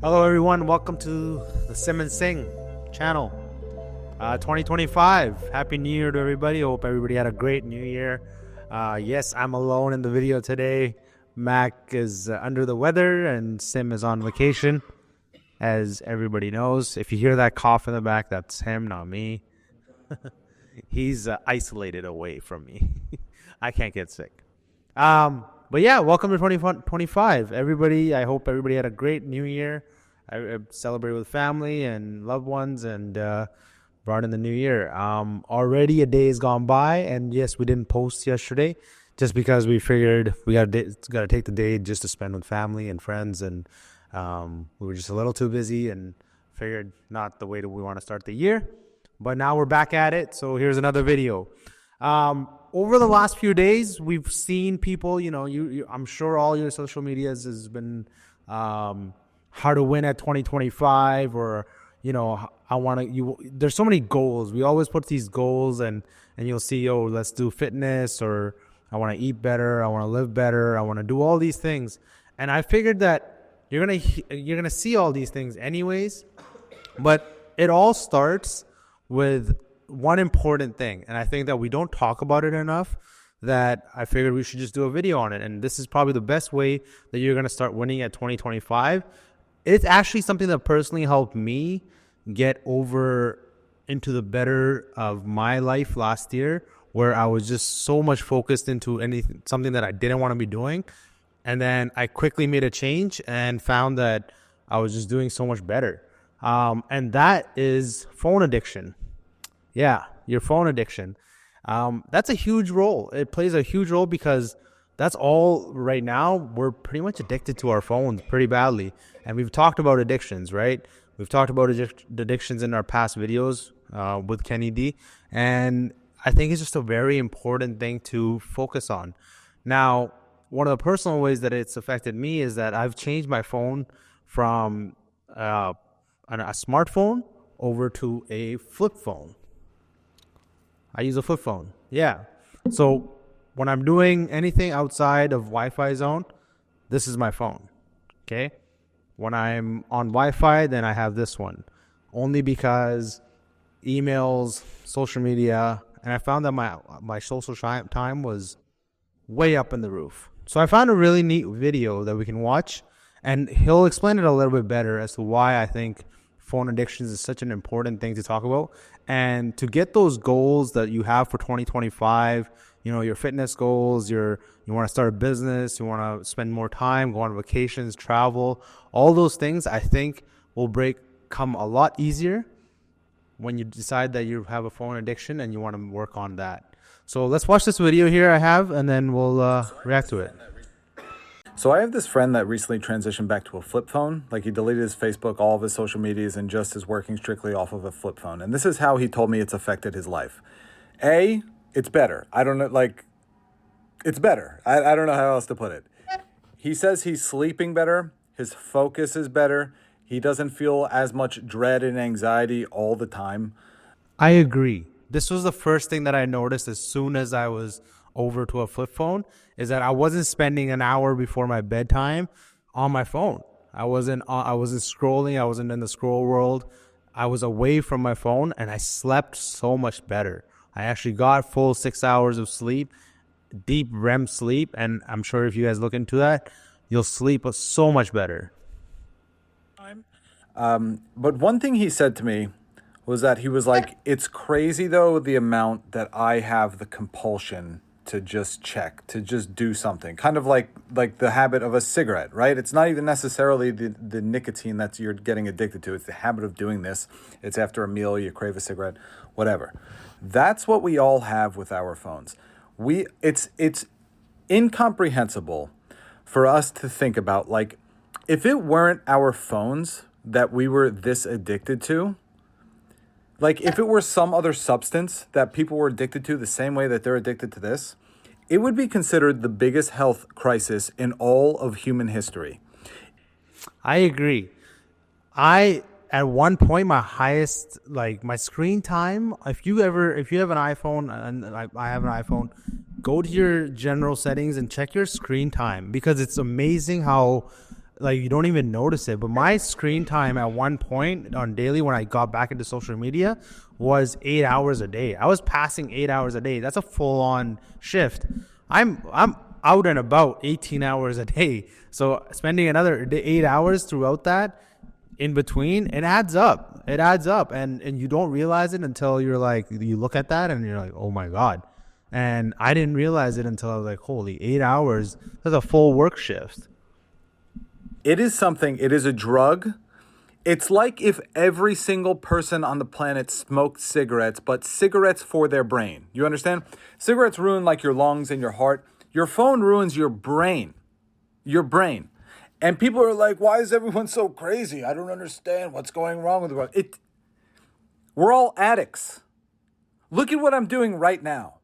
Hello everyone, welcome to the Sim Singh channel. 2025, Happy New Year to everybody. Hope everybody had a great New Year. Yes, I'm alone in the video today. Mac is under the weather and Sim is on vacation, as everybody knows. If you hear that cough in the back, that's him, not me. He's isolated away from me. I can't get sick. But yeah, welcome to 2025. Everybody, I hope everybody had a great New Year. I celebrated with family and loved ones and brought in the new year. Already a day has gone by, and yes, we didn't post yesterday just because we figured we got to take the day just to spend with family and friends, and we were just a little too busy and figured not the way that we want to start the year. But now we're back at it, so here's another video. Over the last few days, we've seen people, I'm sure all your social medias has been how to win at 2025, or there's so many goals. We always put these goals, and you'll see, let's do fitness, or I want to eat better, I want to live better, I want to do all these things. And I figured that you're gonna see all these things anyways, but it all starts with one important thing, and I think that we don't talk about it enough, that I figured we should just do a video on it. And this is probably the best way that you're going to start winning at 2025. It's actually something that personally helped me get over into the better of my life last year, where I was just so much focused into something that I didn't want to be doing. And then I quickly made a change and found that I was just doing so much better. And that is phone addiction. Yeah, your phone addiction. That's a huge role. It plays a huge role because that's all right now. We're pretty much addicted to our phones pretty badly. And we've talked about addictions, right? We've talked about addictions in our past videos with Kenny D. And I think it's just a very important thing to focus on. Now, one of the personal ways that it's affected me is that I've changed my phone from a smartphone over to a flip phone. I use a flip phone. Yeah. So when I'm doing anything outside of Wi-Fi zone, this is my phone. Okay. When I'm on Wi-Fi, then I have this one. Only because emails, social media, and I found that my social time was way up in the roof. So I found a really neat video that we can watch, and he'll explain it a little bit better as to why I think phone addictions is such an important thing to talk about. And to get those goals that you have for 2025, your fitness goals, you want to start a business, you want to spend more time, go on vacations, travel, all those things, I think will come a lot easier when you decide that you have a phone addiction and you want to work on that. So let's watch this video here I have, and then we'll react to it. So I have this friend that recently transitioned back to a flip phone. Like, he deleted his Facebook, all of his social medias, and just is working strictly off of a flip phone. And this is how he told me it's affected his life. It's better. I don't know, it's better. I don't know how else to put it. He says he's sleeping better. His focus is better. He doesn't feel as much dread and anxiety all the time. I agree. This was the first thing that I noticed as soon as I was over to a flip phone, is that I wasn't spending an hour before my bedtime on my phone. I wasn't scrolling. I wasn't in the scroll world. I was away from my phone, and I slept so much better. I actually got full 6 hours of sleep, deep REM sleep, and I'm sure if you guys look into that, you'll sleep so much better. But one thing he said to me was that he was like, it's crazy though, the amount that I have the compulsion to just check, to just do something, kind of like the habit of a cigarette, right? It's not even necessarily the nicotine that you're getting addicted to. It's the habit of doing this. It's after a meal, you crave a cigarette, whatever. That's what we all have with our phones. It's incomprehensible for us to think about, like, if it weren't our phones that we were this addicted to, like if it were some other substance that people were addicted to the same way that they're addicted to this, it would be considered the biggest health crisis in all of human history. I agree. At one point, my highest, my screen time, if you have an iPhone, and I have an iPhone, go to your general settings and check your screen time, because it's amazing how like you don't even notice it. But my screen time at one point on daily when I got back into social media was 8 hours a day. I was passing 8 hours a day. That's a full on shift. I'm out and about 18 hours a day. So spending another 8 hours throughout that in between, it adds up. It adds up, and you don't realize it until you're like, you look at that and you're like, oh my god. And I didn't realize it until I was like, holy, 8 hours. That's a full work shift. It is something, it is a drug. It's like if every single person on the planet smoked cigarettes, but cigarettes for their brain. You understand? Cigarettes ruin like your lungs and your heart. Your phone ruins your brain. Your brain. And people are like, why is everyone so crazy? I don't understand what's going wrong with the world. We're all addicts. Look at what I'm doing right now.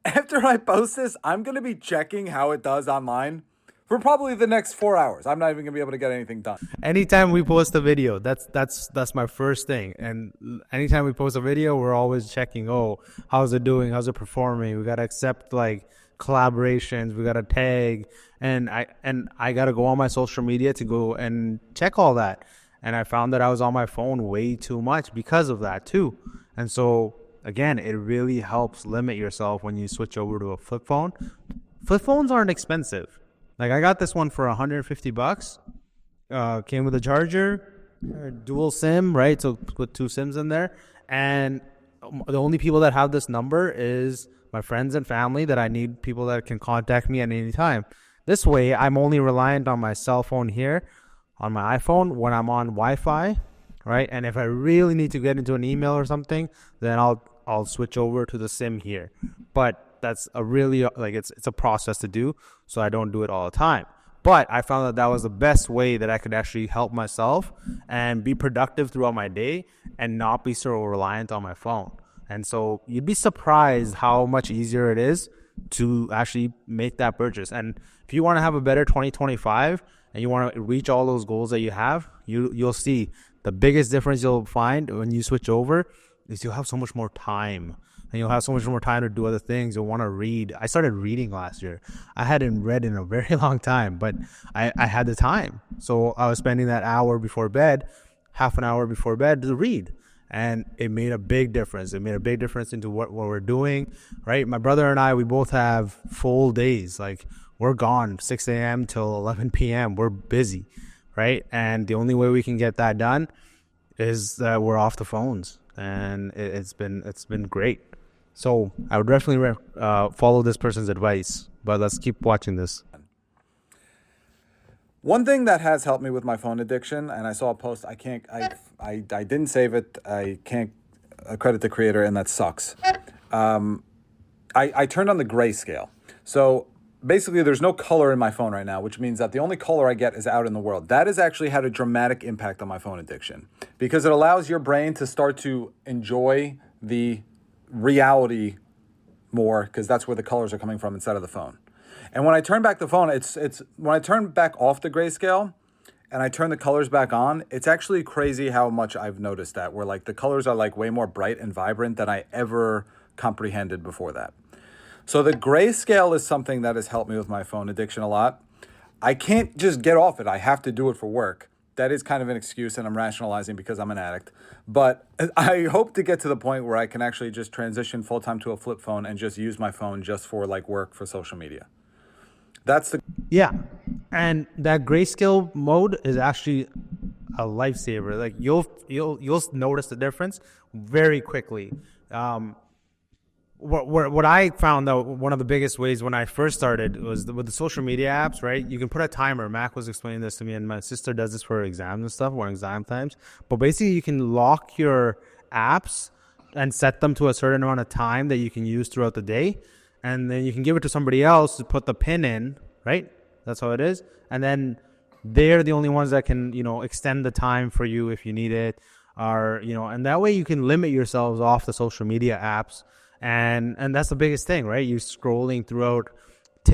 After I post this, I'm going to be checking how it does online for probably the next 4 hours. I'm not even going to be able to get anything done. Anytime we post a video, that's my first thing. And anytime we post a video, we're always checking, oh, how's it doing? How's it performing? We got to accept like collaborations. We got to tag. And I got to go on my social media to go and check all that. And I found that I was on my phone way too much because of that too. And so again, it really helps limit yourself when you switch over to a flip phone. Flip phones aren't expensive. Like I got this one for $150. Came with a charger, dual SIM, right? So put two SIMs in there. And the only people that have this number is my friends and family that I need people that can contact me at any time. This way, I'm only reliant on my cell phone here, on my iPhone when I'm on Wi-Fi, right? And if I really need to get into an email or something, then I'll switch over to the SIM here. But that's a really like it's a process to do, so I don't do it all the time. But I found that was the best way that I could actually help myself and be productive throughout my day and not be so reliant on my phone. And so you'd be surprised how much easier it is to actually make that purchase. And if you want to have a better 2025 and you want to reach all those goals that you have, you'll see the biggest difference you'll find when you switch over is you'll have so much more time. And you'll have so much more time to do other things. You'll want to read. I started reading last year. I hadn't read in a very long time, but I had the time. So I was spending that hour before bed, half an hour before bed to read. And it made a big difference. It made a big difference into what we're doing, right? My brother and I, we both have full days. Like we're gone 6 a.m. till 11 p.m. We're busy, right? And the only way we can get that done is that we're off the phones. And it's been great. So I would definitely follow this person's advice, but let's keep watching this. One thing that has helped me with my phone addiction, and I saw a post, I didn't save it. I can't credit the creator, and that sucks. I turned on the grayscale. So basically there's no color in my phone right now, which means that the only color I get is out in the world. That has actually had a dramatic impact on my phone addiction because it allows your brain to start to enjoy the reality more because that's where the colors are coming from instead of the phone. And when I turn back the phone, it's when I turn back off the grayscale and I turn the colors back on, it's actually crazy how much I've noticed that where like the colors are like way more bright and vibrant than I ever comprehended before that. So the grayscale is something that has helped me with my phone addiction a lot. I can't just get off it. I have to do it for work. That is kind of an excuse, and I'm rationalizing because I'm an addict. But I hope to get to the point where I can actually just transition full-time to a flip phone and just use my phone just for like work for social media. Yeah. And that grayscale mode is actually a lifesaver. Like you'll notice the difference very quickly. What I found though, one of the biggest ways when I first started was with the social media apps, right? You can put a timer. Mac was explaining this to me, and my sister does this for exams and stuff, or exam times. But basically, you can lock your apps and set them to a certain amount of time that you can use throughout the day, and then you can give it to somebody else to put the pin in, right? That's how it is, and then they're the only ones that can, extend the time for you if you need it, or and that way you can limit yourselves off the social media apps. And that's the biggest thing, right? You're scrolling throughout.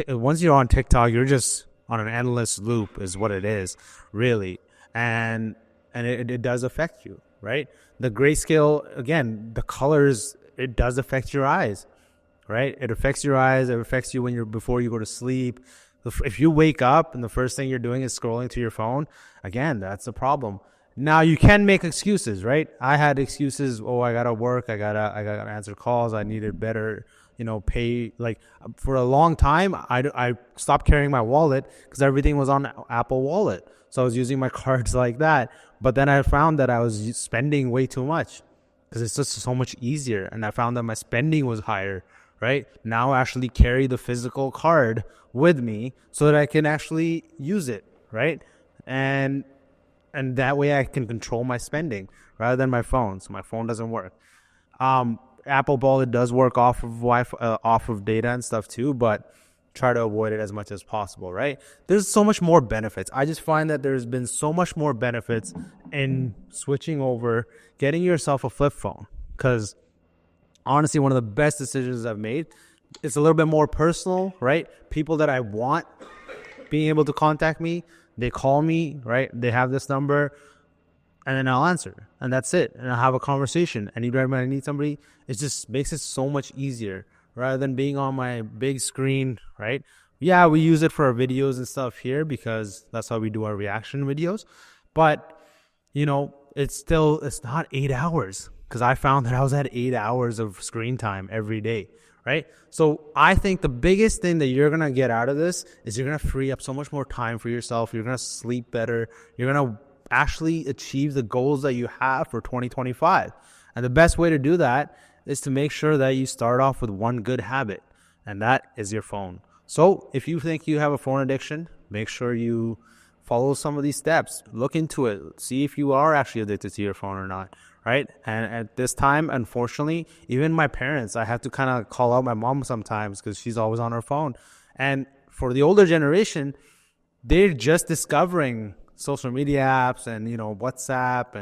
Once you're on TikTok, you're just on an endless loop is what it is, really. And it does affect you, right? The grayscale, again, the colors, it does affect your eyes, right? It affects your eyes. It affects you before you go to sleep. If you wake up and the first thing you're doing is scrolling to your phone, again, that's a problem. Now you can make excuses, right? I had excuses. Oh, I gotta work. I gotta answer calls. I needed better, pay. Like for a long time, I stopped carrying my wallet because everything was on Apple Wallet. So I was using my cards like that. But then I found that I was spending way too much because it's just so much easier. And I found that my spending was higher, right? Now I actually carry the physical card with me so that I can actually use it, right? And that way I can control my spending rather than my phone. So my phone doesn't work. Apple Wallet does work off of Wi-Fi, off of data and stuff too, but try to avoid it as much as possible, right? There's so much more benefits. I just find that there's been so much more benefits in switching over, getting yourself a flip phone. Because honestly, one of the best decisions I've made. It's a little bit more personal, right? People that I want being able to contact me, they call me, right? They have this number, and then I'll answer, and that's it. And I'll have a conversation. And even when I need somebody, it just makes it so much easier rather than being on my big screen, right? Yeah, we use it for our videos and stuff here because that's how we do our reaction videos. But, it's not 8 hours because I found that I was at 8 hours of screen time every day, right? So I think the biggest thing that you're going to get out of this is you're going to free up so much more time for yourself. You're going to sleep better. You're going to actually achieve the goals that you have for 2025. And the best way to do that is to make sure that you start off with one good habit, and that is your phone. So if you think you have a phone addiction, make sure you follow some of these steps. Look into it. See if you are actually addicted to your phone or not, right? And at this time, unfortunately, even my parents, I have to kind of call out my mom sometimes because she's always on her phone. And for the older generation, they're just discovering social media apps and, WhatsApp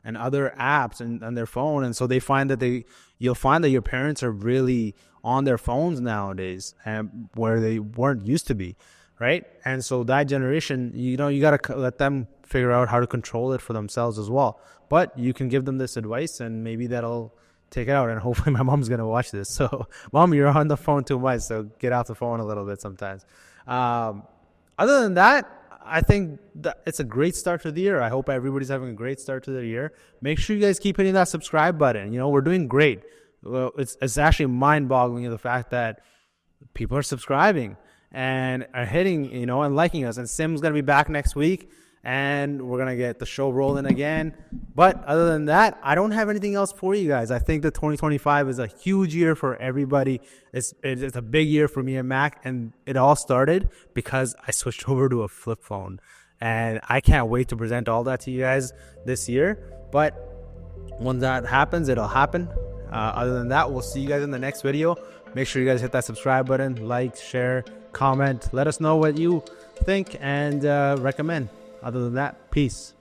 and other apps and their phone. And so they find that you'll find that your parents are really on their phones nowadays, and where they weren't used to be, right? And so that generation, you got to let them figure out how to control it for themselves as well. But you can give them this advice, and maybe that'll take it out. And hopefully my mom's going to watch this. So, Mom, you're on the phone too much, so get off the phone a little bit sometimes. Other than that, I think that it's a great start to the year. I hope everybody's having a great start to the year. Make sure you guys keep hitting that subscribe button. We're doing great. Well, it's actually mind-boggling the fact that people are subscribing and are hitting, and liking us. And Sim's going to be back next week, and we're going to get the show rolling again. But other than that, I don't have anything else for you guys. I think that 2025 is a huge year for everybody. It's a big year for me and Mac, and it all started because I switched over to a flip phone. And I can't wait to present all that to you guys this year. But when that happens, it'll happen. Other than that, we'll see you guys in the next video. Make sure you guys hit that subscribe button, like, share, comment. Let us know what you think and recommend. Other than that, peace.